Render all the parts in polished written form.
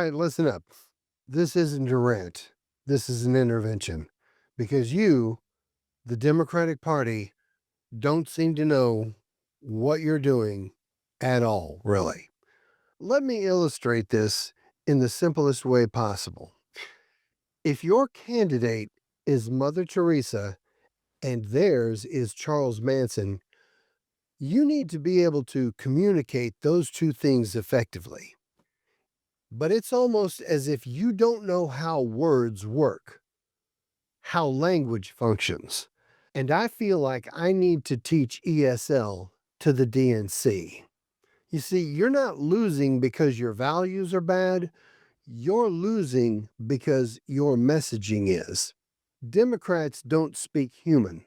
right, listen up. This isn't a rant. This is an intervention because you, the Democratic Party, don't seem to know what you're doing at all, really. Let me illustrate this in the simplest way possible. If your candidate is Mother Teresa and theirs is Charles Manson, you need to be able to communicate those two things effectively. But it's almost as if you don't know how words work, how language functions. And I feel like I need to teach ESL to the DNC. You see, you're not losing because your values are bad. You're losing because your messaging is. Democrats don't speak human,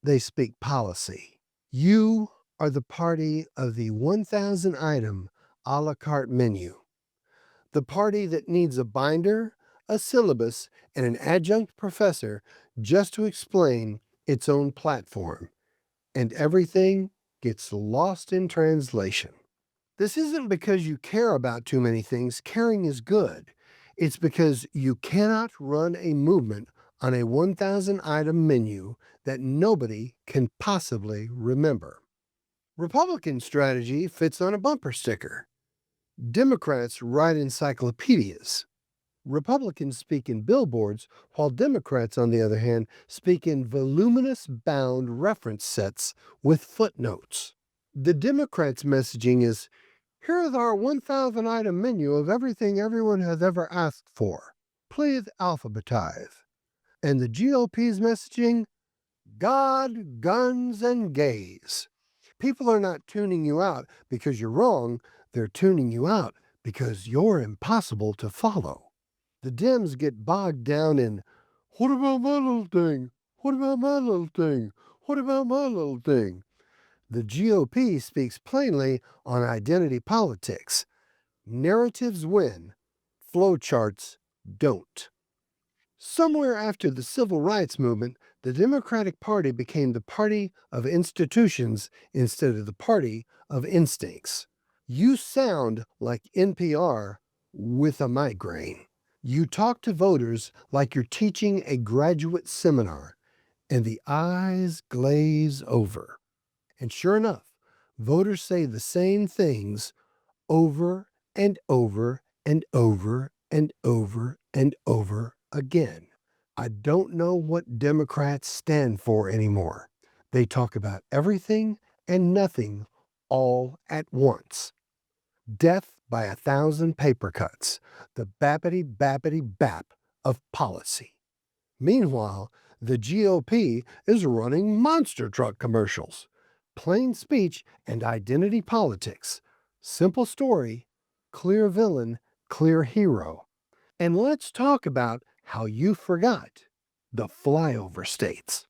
they speak policy. You are the party of the 1,000 item a la carte menu. The party that needs a binder, a syllabus, and an adjunct professor just to explain its own platform. And everything gets lost in translation. This isn't because you care about too many things. Caring is good. It's because you cannot run a movement on a 1,000 item menu that nobody can possibly remember. Republican strategy fits on a bumper sticker. Democrats write encyclopedias. Republicans speak in billboards, while Democrats, on the other hand, speak in voluminous bound reference sets with footnotes. The Democrats' messaging is, here's our 1,000 item menu of everything everyone has ever asked for. Please alphabetize. And the GOP's messaging, God, guns, and gays. People are not tuning you out because you're wrong, they're tuning you out because you're impossible to follow. The Dems get bogged down in, what about my little thing? What about my little thing? What about my little thing? The GOP speaks plainly on identity politics. Narratives win, flowcharts don't. Somewhere after the civil rights movement, the Democratic Party became the party of institutions instead of the party of instincts. You sound like NPR with a migraine. You talk to voters like you're teaching a graduate seminar, and the eyes glaze over. And sure enough, voters say the same things over and over and over and over and over again. I don't know what Democrats stand for anymore. They talk about everything and nothing all at once. Death by 1,000 paper cuts, the bappity bap of policy. Meanwhile, the GOP is running monster truck commercials. Plain speech and identity politics. Simple story, clear villain, clear hero. And let's talk about how you forgot the flyover states.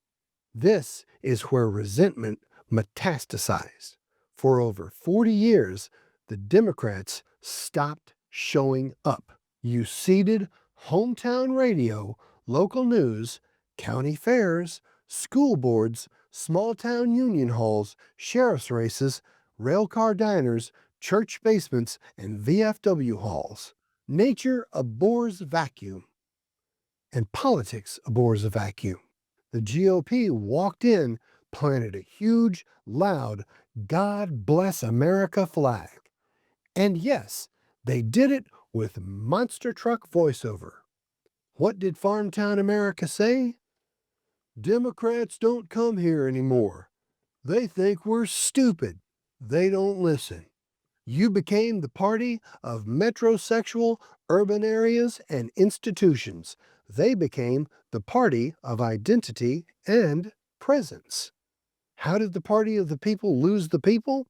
This is where resentment metastasized. For over 40 years, the Democrats stopped showing up. You ceded hometown radio, local news, county fairs, school boards, small town union halls, sheriff's races, railcar diners, church basements, and VFW halls. Nature abhors vacuum, and politics abhors a vacuum. The GOP walked in, planted a huge, loud, God bless America flag. And yes, they did it with monster truck voiceover. What did Farmtown America say? Democrats don't come here anymore. They think we're stupid. They don't listen. You became the party of metrosexual urban areas and institutions. They became the party of identity and presence. How did the party of the people lose the people?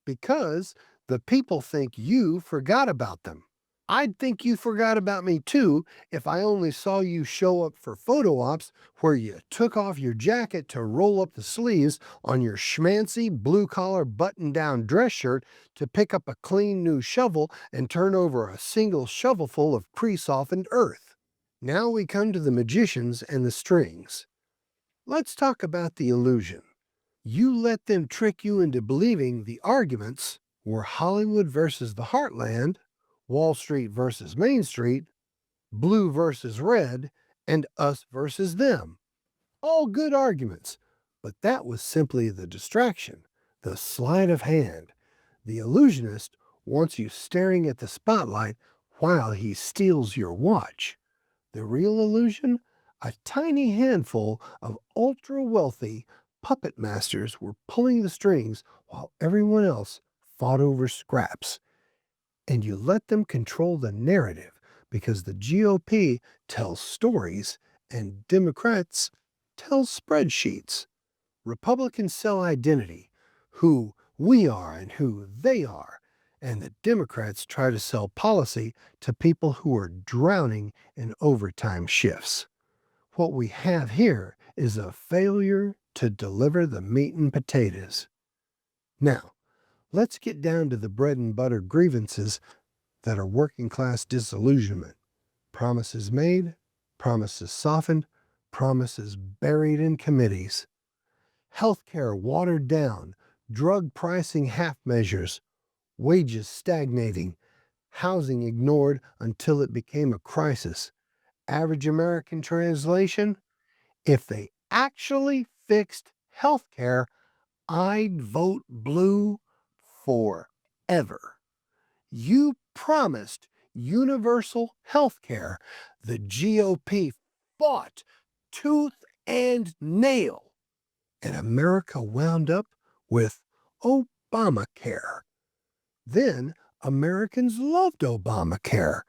Because the people think you forgot about them. I'd think you forgot about me too if I only saw you show up for photo ops where you took off your jacket to roll up the sleeves on your schmancy blue collar button down dress shirt to pick up a clean new shovel and turn over a single shovelful of pre softened earth. Now we come to the magicians and the strings. Let's talk about the illusion. You let them trick you into believing the arguments were Hollywood versus the Heartland Wall Street versus Main Street, blue versus red, and us versus them. All good arguments, but that was simply the distraction, the sleight of hand. The illusionist wants you staring at the spotlight while he steals your watch. The real illusion? A tiny handful of ultra wealthy puppet masters were pulling the strings while everyone else fought over scraps. And you let them control the narrative because the GOP tells stories and Democrats tell spreadsheets. Republicans sell identity, who we are and who they are, and the Democrats try to sell policy to people who are drowning in overtime shifts. What we have here is a failure to deliver the meat and potatoes. Now, let's get down to the bread and butter grievances that are working class disillusionment. Promises made, promises softened, promises buried in committees. Healthcare watered down, drug pricing half measures, wages stagnating, housing ignored until it became a crisis. Average American translation: if they actually fixed healthcare, I'd vote blue forever. You promised universal health care. The GOP fought tooth and nail, and America wound up with Obamacare. Then Americans loved Obamacare,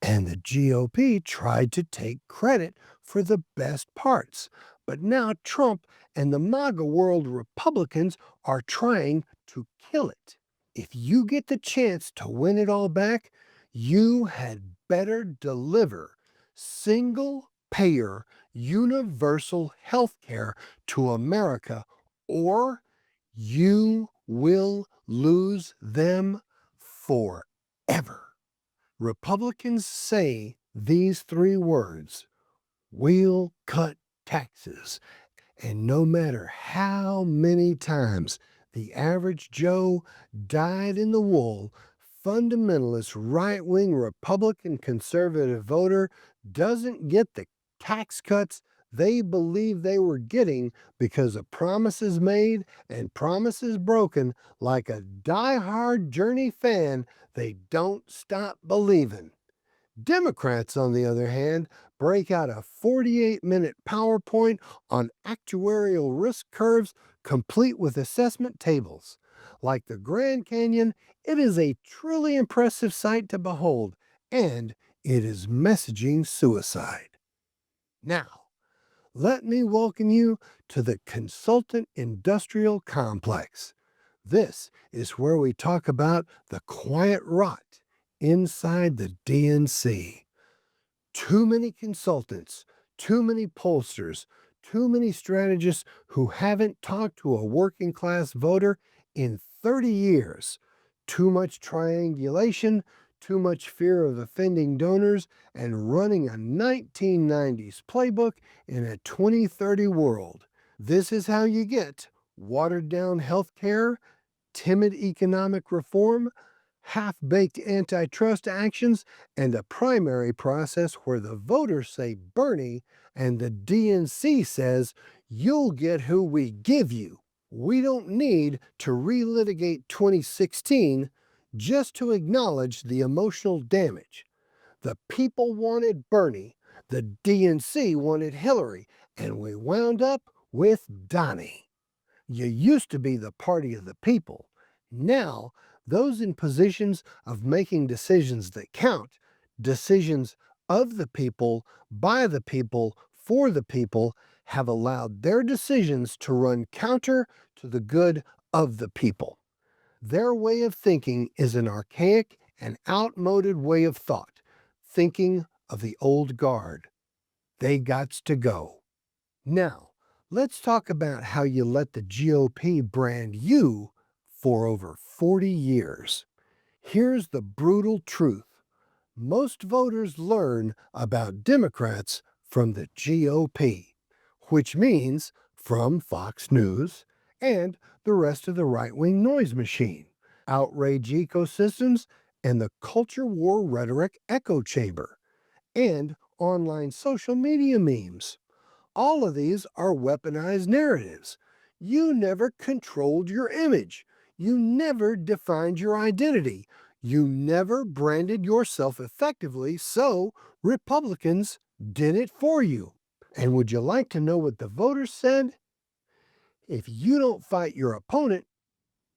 and the GOP tried to take credit for the best parts. But now Trump and the MAGA world Republicans are trying to kill it. If you get the chance to win it all back, you had better deliver single payer universal health care to America, or you will lose them forever. Republicans say these three words: we'll cut taxes. And no matter how many times the average Joe dyed in the wool, fundamentalist right wing Republican conservative voter doesn't get the tax cuts they believe they were getting because of promises made and promises broken, like a die-hard Journey fan, they don't stop believing. Democrats, on the other hand, break out a 48-minute PowerPoint on actuarial risk curves complete with assessment tables. Like the Grand Canyon, it is a truly impressive sight to behold, and it is messaging suicide. Now, let me welcome you to the consultant industrial complex. This is where we talk about the quiet rot inside the DNC. Too many consultants, too many pollsters, too many strategists who haven't talked to a working class voter in 30 years. Too much triangulation, too much fear of offending donors, and running a 1990s playbook in a 2030 world. This is how you get watered down health care, timid economic reform, half-baked antitrust actions, and a primary process where the voters say Bernie and the DNC says you'll get who we give you. We don't need to relitigate 2016 just to acknowledge the emotional damage. The people wanted Bernie, the DNC wanted Hillary, and we wound up with Donnie. You used to be the party of the people. Now, those in positions of making decisions that count, decisions of the people, by the people, for the people, have allowed their decisions to run counter to the good of the people. Their way of thinking is an archaic and outmoded way of thought, thinking of the old guard. They gots to go. Now, let's talk about how you let the GOP brand you for over 40 years. Here's the brutal truth. Most voters learn about Democrats from the GOP, which means from Fox News and the rest of the right-wing noise machine. Outrage ecosystems and the culture war rhetoric echo chamber, and online social media memes. All of these are weaponized narratives. You never controlled your image. You never defined your identity. You never branded yourself effectively, so Republicans did it for you. And would you like to know what the voters said? If you don't fight your opponent,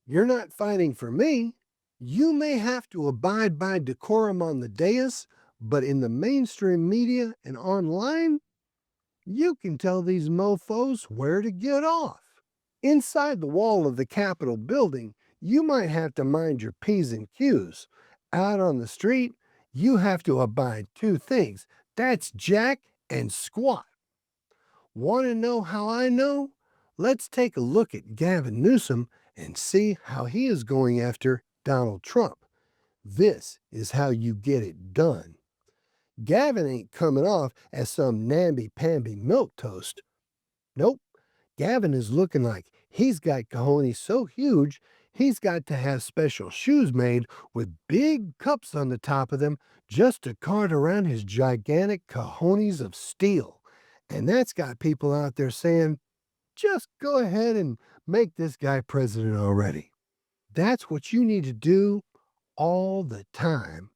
you're not fighting for me. You may have to abide by decorum on the dais, but in the mainstream media and online, you can tell these mofos where to get off. Inside the wall of the Capitol building, you might have to mind your P's and Q's. Out on the street, you have to abide two things. That's jack and squat. Want to know how I know? Let's take a look at Gavin Newsom and see how he is going after Donald Trump. This is how you get it done. Gavin ain't coming off as some namby-pamby milquetoast. Nope, Gavin is looking like he's got cojones so huge he's got to have special shoes made with big cups on the top of them just to cart around his gigantic cojones of steel. And that's got people out there saying, just go ahead and make this guy president already. That's what you need to do all the time.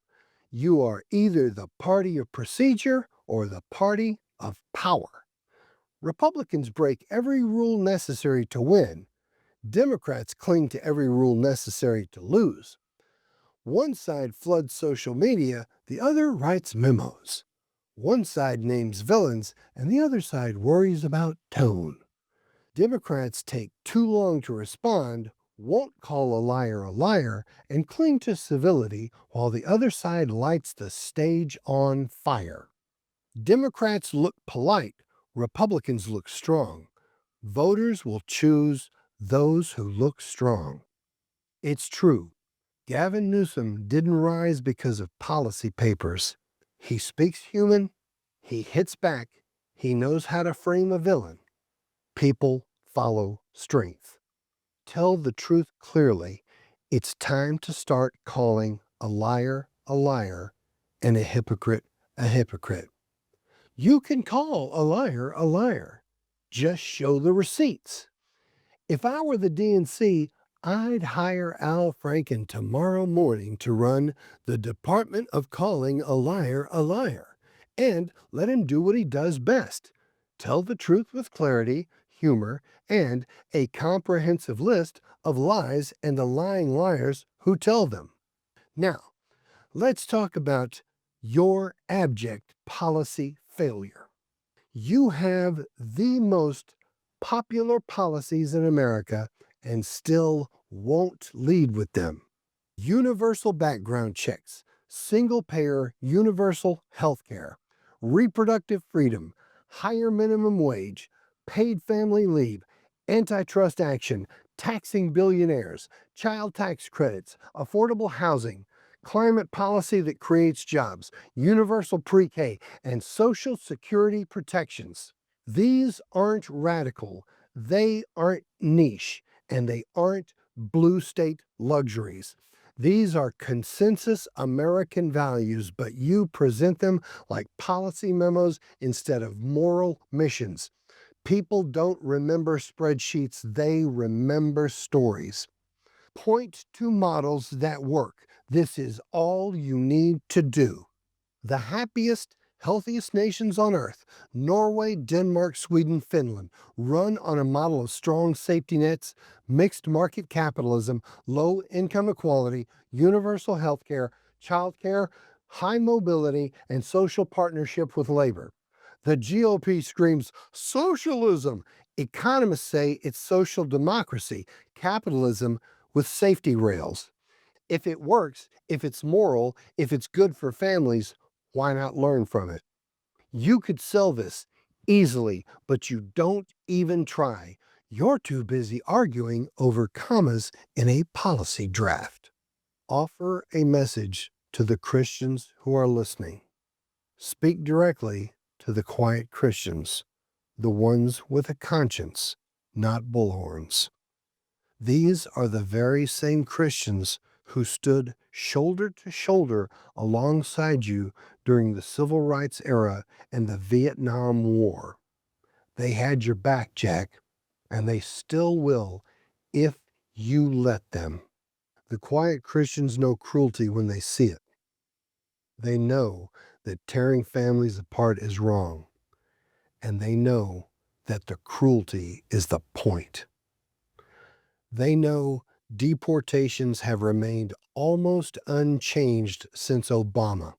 You are either the party of procedure or the party of power. Republicans break every rule necessary to win. Democrats cling to every rule necessary to lose. One side floods social media, the other writes memos. One side names villains, and the other side worries about tone. Democrats take too long to respond, won't call a liar, and cling to civility while the other side lights the stage on fire. Democrats look polite, Republicans look strong. Voters will choose those who look strong. It's true. Gavin Newsom didn't rise because of policy papers. He speaks human, he hits back, he knows how to frame a villain. People follow strength. Tell the truth clearly. It's time to start calling a liar and a hypocrite a hypocrite. You can call a liar. Just show the receipts. If I were the DNC, I'd hire Al Franken tomorrow morning to run the Department of Calling a Liar and let him do what he does best. Tell the truth with clarity, humor, and a comprehensive list of lies and the lying liars who tell them. Now, let's talk about your abject policy failure. You have the most popular policies in America and still won't lead with them. Universal background checks, single payer universal health care, reproductive freedom, higher minimum wage, paid family leave, antitrust action, taxing billionaires, child tax credits, affordable housing, climate policy that creates jobs, universal pre-K, and Social Security protections. These aren't radical, they aren't niche, and they aren't blue state luxuries. These are consensus American values, but you present them like policy memos instead of moral missions. People don't remember spreadsheets, they remember stories. Point to models that work. This is all you need to do. The happiest, healthiest nations on earth, Norway, Denmark, Sweden, Finland, run on a model of strong safety nets, mixed market capitalism, low income equality, universal health care, child care, high mobility, and social partnership with labor. The GOP screams socialism. Economists say it's social democracy, capitalism with safety rails. If it works, if it's moral, if it's good for families, why not learn from it? You could sell this easily, but you don't even try. You're too busy arguing over commas in a policy draft. Offer a message to the Christians who are listening. Speak directly to the quiet Christians, the ones with a conscience, not bullhorns. These are the very same Christians who stood shoulder to shoulder alongside you during the Civil Rights era and the Vietnam War. They had your back, Jack, and they still will if you let them. The quiet Christians know cruelty when they see it. They know that tearing families apart is wrong, and they know that the cruelty is the point. They know deportations have remained almost unchanged since Obama.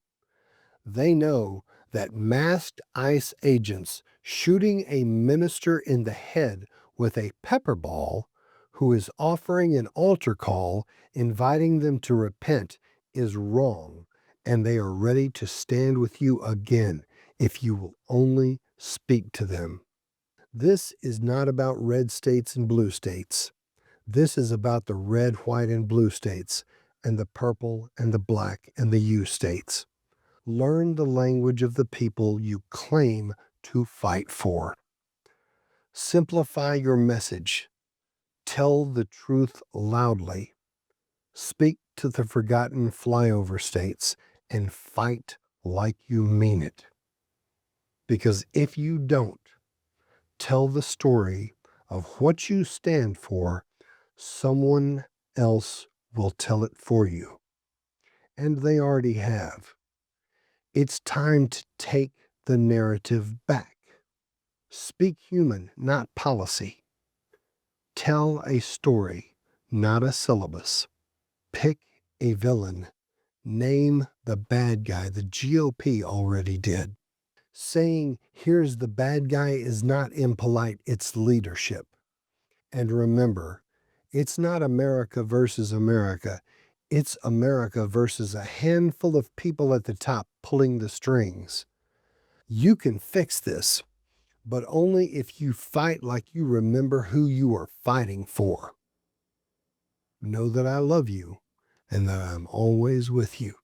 They know that masked ICE agents shooting a minister in the head with a pepper ball who is offering an altar call inviting them to repent is wrong, and they are ready to stand with you again if you will only speak to them. This is not about red states and blue states. This is about the red, white, and blue states, and the purple and the black and the U states. Learn the language of the people you claim to fight for. Simplify your message. Tell the truth loudly. Speak to the forgotten flyover states and fight like you mean it. Because if you don't tell the story of what you stand for, someone else will tell it for you. And they already have. It's time to take the narrative back. Speak human, not policy. Tell a story, not a syllabus. Pick a villain. Name the bad guy. The GOP already did. Saying, here's the bad guy is not impolite, it's leadership. And remember, it's not America versus America. It's America versus a handful of people at the top pulling the strings. You can fix this, but only if you fight like you remember who you are fighting for. Know that I love you and that I'm always with you.